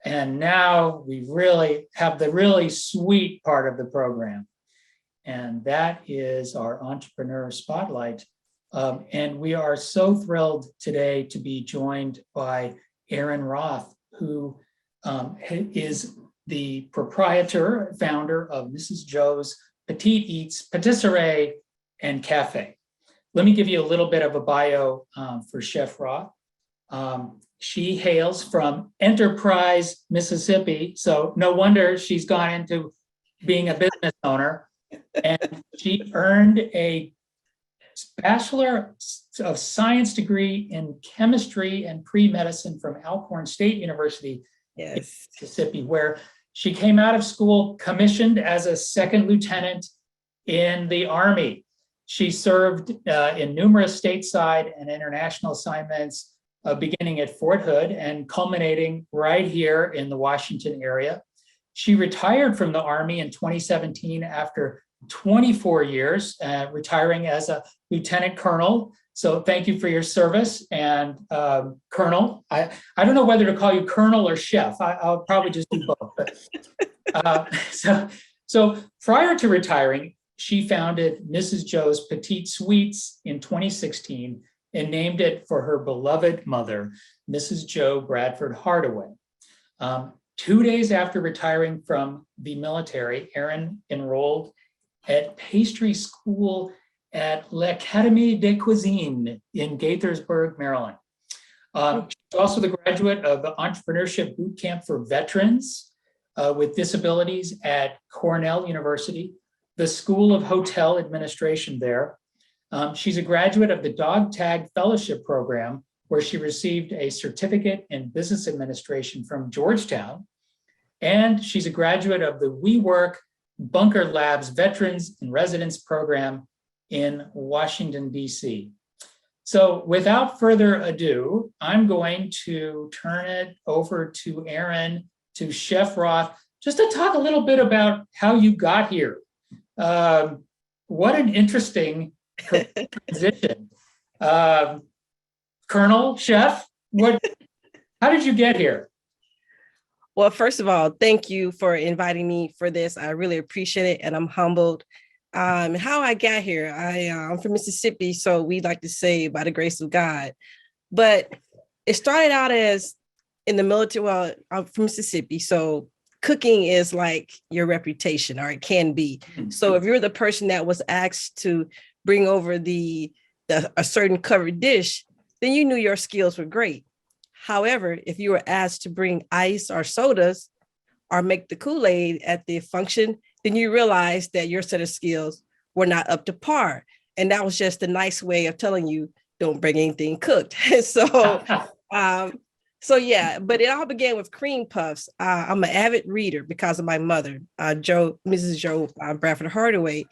And now we really have the really sweet part of the program. And that is our Entrepreneur Spotlight. And we are so thrilled today to be joined by Erinn Roth, who is the proprietor, founder of Mrs. Joe's Petite Eats, Patisserie, and Cafe. Let me give you a little bit of a bio for Chef Roth. She hails from Enterprise, Mississippi, so no wonder she's gone into being a business owner. And she earned a Bachelor of Science degree in chemistry and pre-medicine from Alcorn State University in Mississippi, where she came out of school commissioned as a second lieutenant in the Army. She served in numerous stateside and international assignments, beginning at Fort Hood and culminating right here in the Washington area. She retired from the Army in 2017 after 24 years, retiring as a lieutenant colonel. So thank you for your service. And Colonel, I don't know whether to call you Colonel or Chef. I'll probably just do both. But, so prior to retiring, she founded Mrs. Joe's Petite Sweets in 2016 and named it for her beloved mother, Mrs. Joe Bradford Hardaway. 2 days after retiring from the military, Erinn enrolled at pastry school at L'Académie de Cuisine in Gaithersburg, Maryland. She's also the graduate of the Entrepreneurship Boot Camp for Veterans with Disabilities at Cornell University, the School of Hotel Administration there. She's a graduate of the Dog Tag Fellowship Program, where she received a certificate in business administration from Georgetown. And she's a graduate of the WeWork Bunker Labs Veterans in Residence Program in Washington, D.C. So without further ado, I'm going to turn it over to Erinn, to Chef Roth, just to talk a little bit about how you got here. What an interesting transition. Colonel, Chef, how did you get here? Well, first of all, thank you for inviting me for this. I really appreciate it, and I'm humbled. How I got here, I'm from Mississippi, so we like to say by the grace of God. But it started out as in the military. Well, I'm from Mississippi, so cooking is like your reputation, or it can be. So if you're the person that was asked to bring over a certain covered dish, then you knew your skills were great. However, if you were asked to bring ice or sodas or make the Kool-Aid at the function, then you realized that your set of skills were not up to par. And that was just a nice way of telling you, don't bring anything cooked. So yeah, but it all began with cream puffs. I'm an avid reader because of my mother, Mrs. Joe Bradford Hardaway.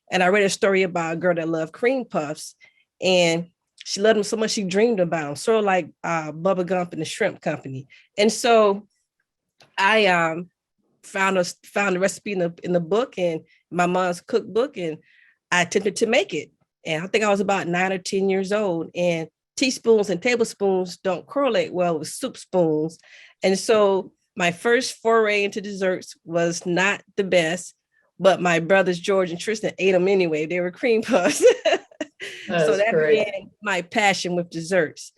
And I read a story about a girl that loved cream puffs, and she loved them so much she dreamed about them, sort of like Bubba Gump and the Shrimp Company. And so I found the recipe in the book, and my mom's cookbook, and I attempted to make it. And I think I was about 9 or 10 years old, and teaspoons and tablespoons don't correlate well with soup spoons. And so my first foray into desserts was not the best, but my brothers George and Tristan ate them anyway. They were cream puffs. So that began my passion with desserts.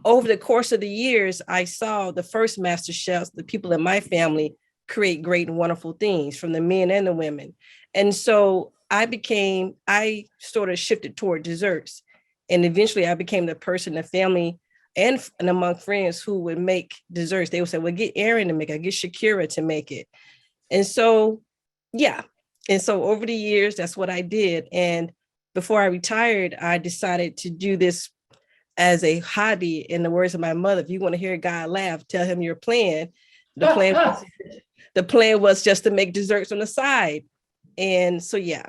Over the course of the years, I saw the first master chefs, the people in my family, create great and wonderful things, from the men and the women. And so I sort of shifted toward desserts. And eventually I became the person in the family and among friends who would make desserts. They would say, well, get Erinn to make it, get Shakira to make it. And so, yeah. And so over the years, that's what I did. And before I retired, I decided to do this as a hobby. In the words of my mother, if you want to hear God laugh, tell him your plan. The plan was just to make desserts on the side. And so, yeah.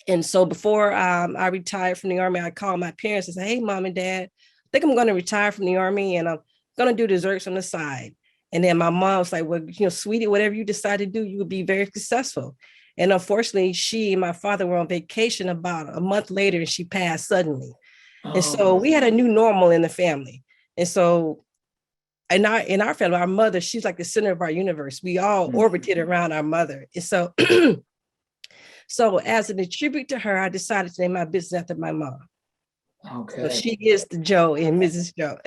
And so before I retired from the Army, I called my parents and said, hey, Mom and Dad, I think I'm going to retire from the Army, and I'm going to do desserts on the side. And then my mom was like, well, sweetie, whatever you decide to do, you will be very successful. And unfortunately, she and my father were on vacation about a month later, and she passed suddenly. And so we had a new normal in the family. And so in our family, our mother, she's like the center of our universe. We all orbited around our mother. And so, so as an tribute to her, I decided to name my business after my mom. Okay. So she is the Joe and Mrs. Joe.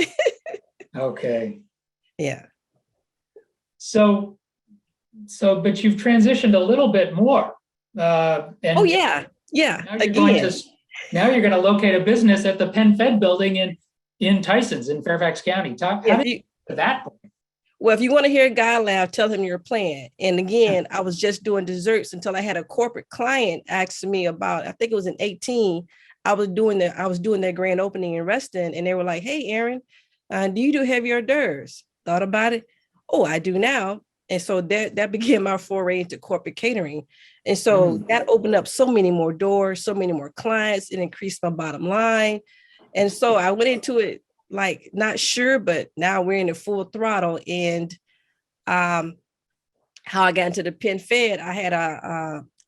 Okay. Yeah. So, but you've transitioned a little bit more. And oh yeah. Yeah. Now you're going to locate a business at the Penn Fed building in Tysons in Fairfax County. How did you get to that point? Well, if you want to hear a guy laugh, tell him your plan. And again, I was just doing desserts until I had a corporate client ask me about, I think it was in 18. I was doing their grand opening in Reston, and they were like, "Hey, Erinn, do you do heavy hors d'oeuvres?" Thought about it. Oh, I do now. And so that began my foray into corporate catering. And so that opened up so many more doors, so many more clients. It increased my bottom line. And so I went into it like not sure, but now we're in a full throttle. And how I got into the Penn Fed, I had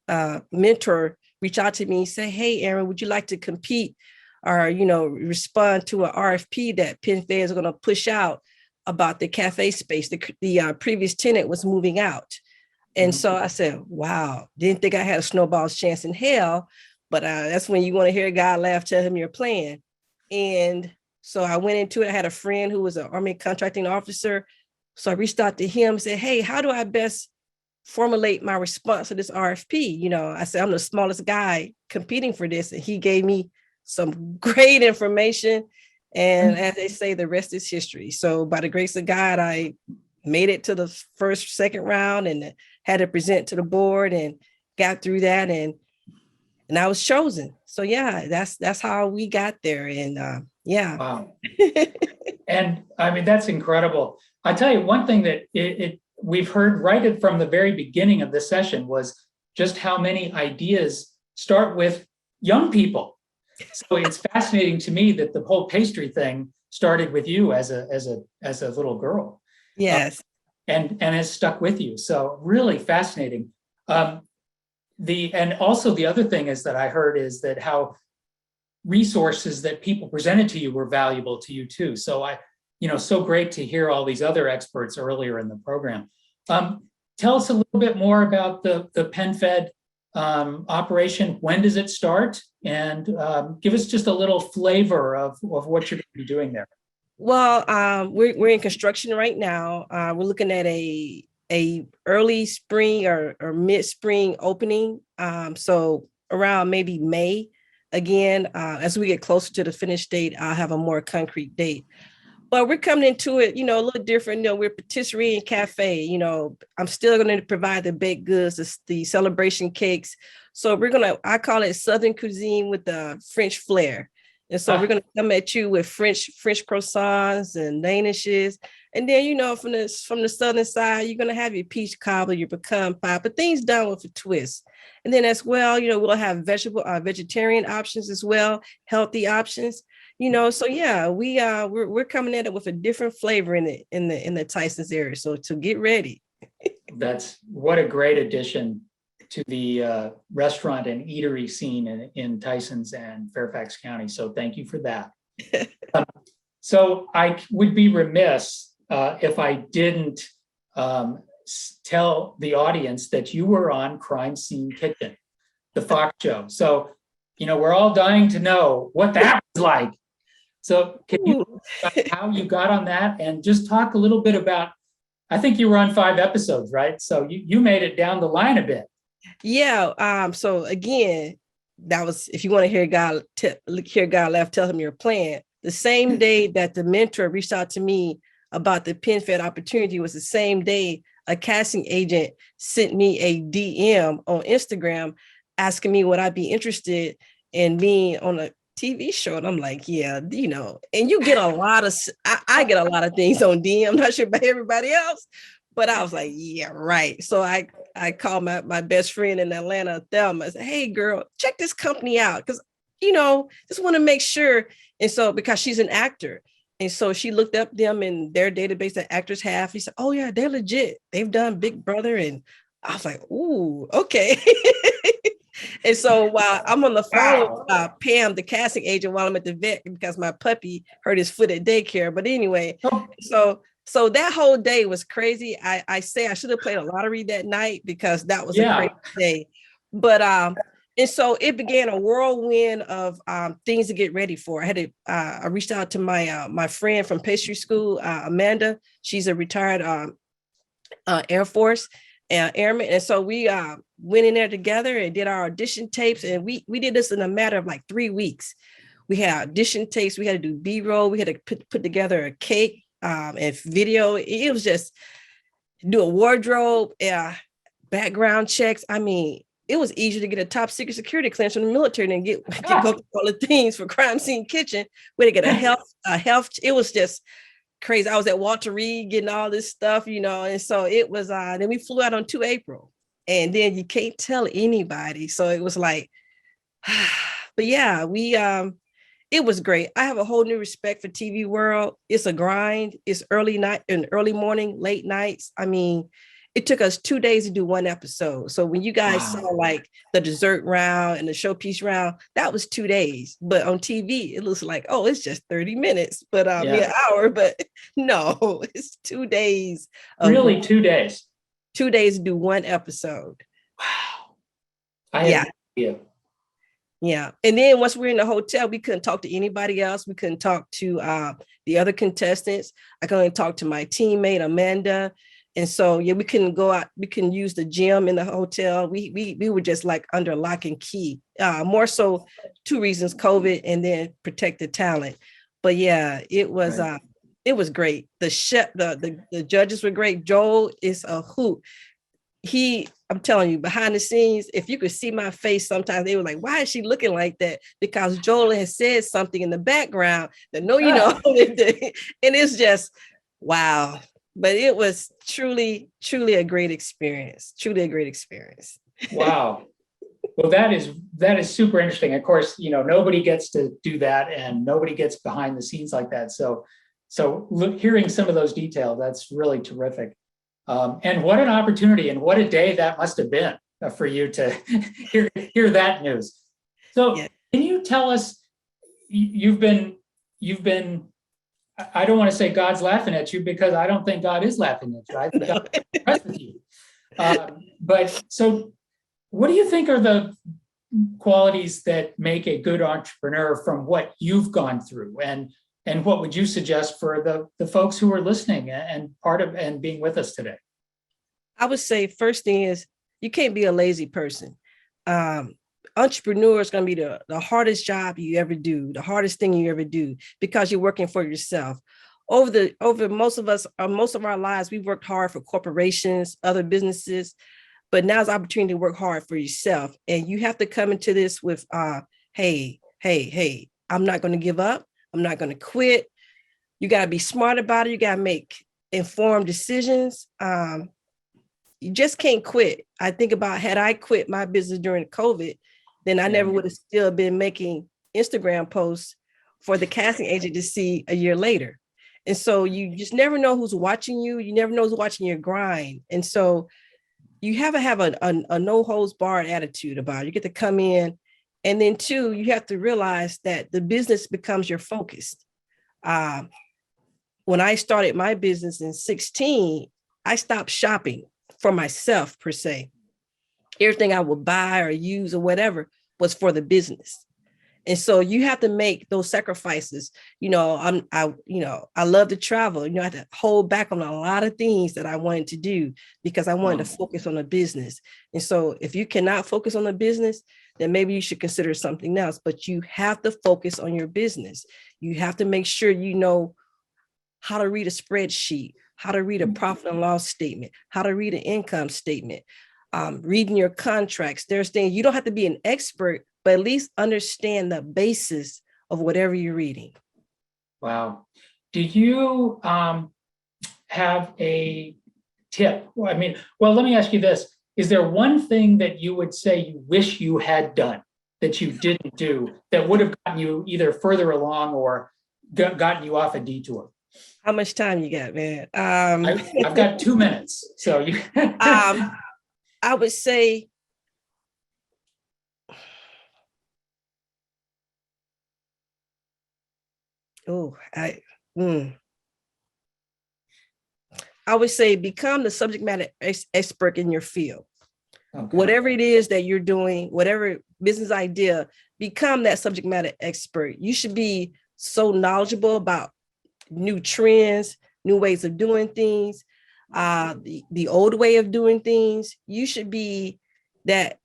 a mentor reach out to me and say, "Hey, Erinn, would you like to compete or, respond to an RFP that Penn Fed is going to push out about the cafe space?" The previous tenant was moving out. And so I said, wow, didn't think I had a snowball's chance in hell, but that's when you want to hear a guy laugh, tell him your plan. And so I went into it. I had a friend who was an Army contracting officer. So I reached out to him and said, "Hey, how do I best formulate my response to this RFP?" I said, "I'm the smallest guy competing for this." And he gave me some great information. And as they say, the rest is history. So by the grace of God, I made it to the second round and had to present to the board and got through that. And I was chosen. So yeah, that's how we got there. And yeah. Wow. And I mean, that's incredible. I tell you, one thing that we've heard right from the very beginning of the session was just how many ideas start with young people. So it's fascinating to me that the whole pastry thing started with you as a little girl. Yes. And has stuck with you. So really fascinating. And also the other thing is that I heard is that how resources that people presented to you were valuable to you too. So so great to hear all these other experts earlier in the program. Tell us a little bit more about the Penn Fed operation. When does it start? And give us just a little flavor of what you're going to be doing there. Well, we're in construction right now. We're looking at a early spring or mid-spring opening. So around maybe May. Again, as we get closer to the finish date, I'll have a more concrete date. But we're coming into it, a little different. We're patisserie and cafe. I'm still going to provide the baked goods, the celebration cakes. So I call it Southern cuisine with the French flair. And so we're going to come at you with French croissants and danishes. And then, from the southern side, you're going to have your peach cobbler, your pecan pie, but things done with a twist. And then as well, we'll have vegetarian options as well, healthy options. So yeah, we're coming at it with a different flavor in the Tysons area. So to get ready. That's what a great addition to the restaurant and eatery scene in Tysons and Fairfax County. So thank you for that. So I would be remiss if I didn't tell the audience that you were on Crime Scene Kitchen, the Fox show. So, we're all dying to know what that was like. So can you talk about how you got on that and just talk a little bit about, I think you were on 5 episodes, right? So you made it down the line a bit. Yeah. So again, that was, if you want to hear God laugh, tell him your plan. The same day that the mentor reached out to me about the Penn Fed opportunity was the same day a casting agent sent me a DM on Instagram asking me would I be interested in being on a TV show. And I'm like, yeah, and you get a lot of, I get a lot of things on DM. I'm not sure about everybody else, but I was like, yeah, right. So I called my best friend in Atlanta, Thelma. I said, hey girl, check this company out. Cause just want to make sure. And so, because she's an actor. And so she looked up them in their database that actors have. He said, oh yeah, they're legit. They've done Big Brother. And I was like, ooh, okay. And so while I'm on the phone with Pam, the casting agent, while I'm at the vet because my puppy hurt his foot at daycare. But anyway, so So that whole day was crazy. I say I should have played a lottery that night because that was a Yeah. crazy day. But and so it began a whirlwind of things to get ready for. I reached out to my friend from pastry school, Amanda. She's a retired Air Force airman, and so we went in there together and did our audition tapes, and we did this in a matter of like 3 weeks. We had audition tapes. We had to do B-roll. We had to put together a cake and video. It was just do a wardrobe, background checks. I mean, it was easier to get a top secret security clearance from the military than get go through all the things for crime scene kitchen. We had to get a health. It was just crazy. I was at Walter Reed getting all this stuff, and so it was. Then we flew out on 2 April, and then you can't tell anybody. So it was like, but yeah, we it was great. I have a whole new respect for TV world. It's a grind. It's early night and early morning, late nights. I mean, it took us 2 days to do one episode. So when you guys saw like the dessert round and the showpiece round, that was 2 days. But on TV, it looks like, oh, it's just 30 minutes, but an hour. But no, it's 2 days. Really, 2 days. 2 days to do one episode. Wow. I had no idea. Yeah. And then once we're in the hotel, we couldn't talk to anybody else. We couldn't talk to the other contestants. I could only talk to my teammate, Amanda. And so, yeah, we couldn't go out. We couldn't use the gym in the hotel. We were just like under lock and key. More so 2 reasons, COVID and then protect the talent. But yeah, it was great. The chef, the judges were great. Joel is a hoot. I'm telling you, behind the scenes, if you could see my face, sometimes they were like, why is she looking like that? Because Joel has said something in the background that and it's just, wow. But it was truly, truly a great experience. Truly a great experience. Wow. Well, that is super interesting. Of course, nobody gets to do that and nobody gets behind the scenes like that. So hearing some of those details, that's really terrific. And what an opportunity and what a day that must have been for you to hear that news. So Can you tell us, you've been, I don't want to say God's laughing at you because I don't think God is laughing at you. I think God's impressed with you. But so what do you think are the qualities that make a good entrepreneur from what you've gone through? And what would you suggest for the folks who are listening and part of and being with us today? I would say first thing is you can't be a lazy person. Entrepreneur is going to be the hardest job you ever do, the hardest thing you ever do, because you're working for yourself. Over most of us, most of our lives, we've worked hard for corporations, other businesses, but now's the opportunity to work hard for yourself. And you have to come into this with, hey, I'm not going to give up. I'm not going to quit. You got to be smart about it. You got to make informed decisions. You just can't quit. I think about, had I quit my business during COVID, then I never would have still been making Instagram posts for the casting agent to see a year later. And so you just never know who's watching you. You never know who's watching your grind. And so you have to have a no holds barred attitude about it. You get to come in. And then 2, you have to realize that the business becomes your focus. When I started my business in 2016, I stopped shopping for myself per se. Everything I would buy or use or whatever was for the business. And so you have to make those sacrifices. I love to travel. I had to hold back on a lot of things that I wanted to do because I wanted to focus on the business. And so if you cannot focus on the business, then maybe you should consider something else, but you have to focus on your business. You have to make sure you know how to read a spreadsheet, how to read a profit and loss statement, how to read an income statement, reading your contracts. There's things you don't have to be an expert, but at least understand the basis of whatever you're reading. Wow. Do you have a tip? Let me ask you this. Is there one thing that you would say you wish you had done that you didn't do that would have gotten you either further along or gotten you off a detour? How much time you got, man? I've got 2 minutes. So you I would say I would say become the subject matter expert in your field. Okay. Whatever it is that you're doing, whatever business idea, become that subject matter expert. You should be so knowledgeable about new trends, new ways of doing things, the old way of doing things. You should be that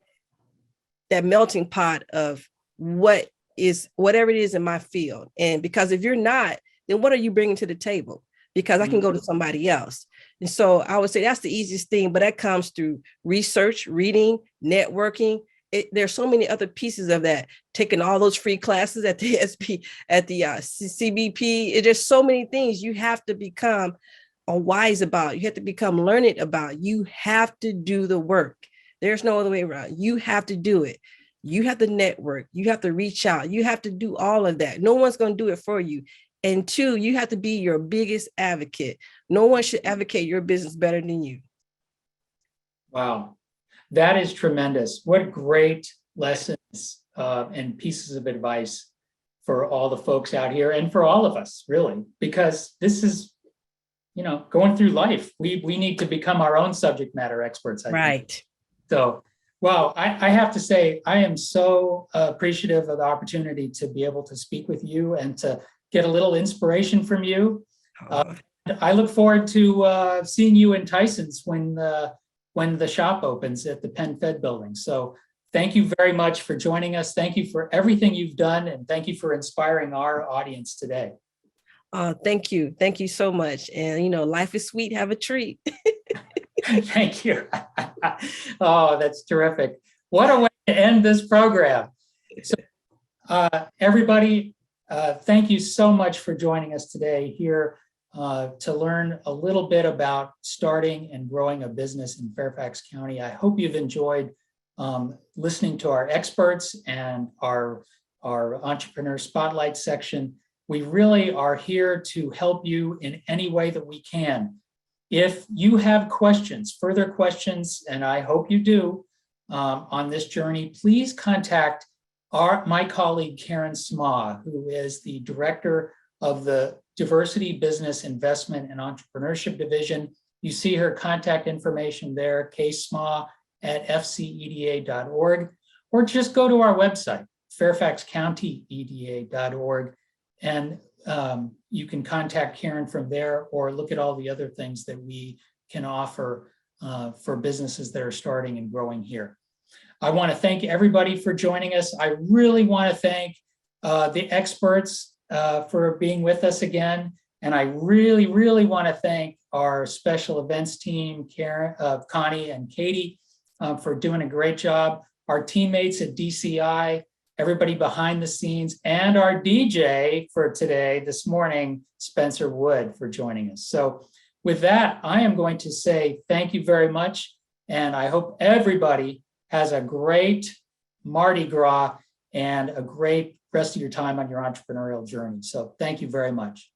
melting pot of whatever it is in my field. And because if you're not, then what are you bringing to the table? Because I can go to somebody else. And so I would say that's the easiest thing, but that comes through research, reading, networking. There's so many other pieces of that. Taking all those free classes at the CBP. It's just so many things you have to become wise about. You have to become learned about. You have to do the work. There's no other way around. You have to do it. You have to network. You have to reach out. You have to do all of that. No one's going to do it for you. And two, you have to be your biggest advocate. No one should advocate your business better than you. Wow, that is tremendous. What great lessons and pieces of advice for all the folks out here and for all of us, really, because this is, going through life. We need to become our own subject matter experts. I think. So, wow, I have to say, I am so appreciative of the opportunity to be able to speak with you and to get a little inspiration from you. I look forward to seeing you in Tyson's when the shop opens at the Penn Fed building. So thank you very much for joining us. Thank you for everything you've done. And thank you for inspiring our audience today. Thank you. Thank you so much. And, life is sweet. Have a treat. Thank you. Oh, that's terrific. What a way to end this program. So, everybody, thank you so much for joining us today here to learn a little bit about starting and growing a business in Fairfax County. I hope you've enjoyed listening to our experts and our Entrepreneur Spotlight section. We really are here to help you in any way that we can. If you have questions, further questions, and I hope you do, on this journey, please contact my colleague, Karen Sma, who is the director of the Diversity Business Investment and Entrepreneurship Division. You see her contact information there, ksma@fceda.org, or just go to our website, fairfaxcountyeda.org, and you can contact Karen from there, or look at all the other things that we can offer for businesses that are starting and growing here. I want to thank everybody for joining us. I really want to thank the experts for being with us again. And I really, really want to thank our special events team, Connie and Katie, for doing a great job. Our teammates at DCI, everybody behind the scenes, and our DJ for today, this morning, Spencer Wood, for joining us. So with that, I am going to say thank you very much. And I hope everybody has a great Mardi Gras and a great rest of your time on your entrepreneurial journey. So thank you very much.